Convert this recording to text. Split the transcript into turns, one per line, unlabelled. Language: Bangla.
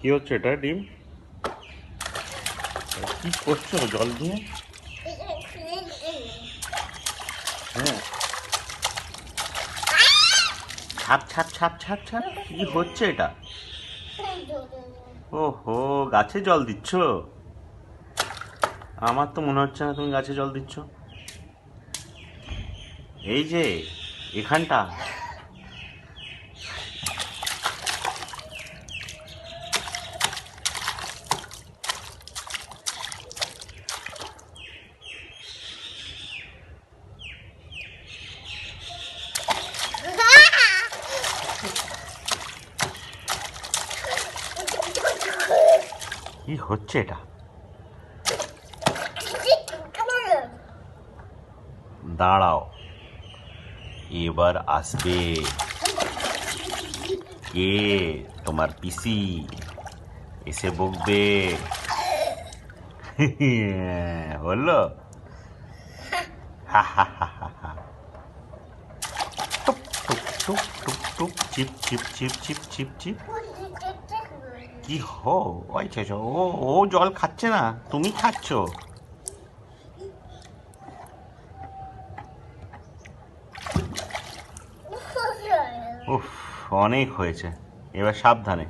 কি হচ্ছে এটা ডিম? কি করছো জল দিয়ে? হ্যাঁ, ছাপ ছাপ ছাপ ছাপ ছাপ, কি হচ্ছে এটা? ওহো, গাছে জল দিচ্ছ? আমার তো মনে হচ্ছে না তুমি গাছে জল দিচ্ছ। এই যে এখানটা। কি হচ্ছে এটা? দাঁড়াও, এবার আসবে। কে? তোমার পিসি এসে বকবে। বললো হা হা হা হা হা। টুক টুক টুক টুক টুক, চিপ চিপ চিপ চিপ চিপ চিপ। কি হো? ওই ও ও জল খাচ্ছে না, তুমি খাচ্ছ। উফ, অনেক হয়েছে, এবার সাবধানে।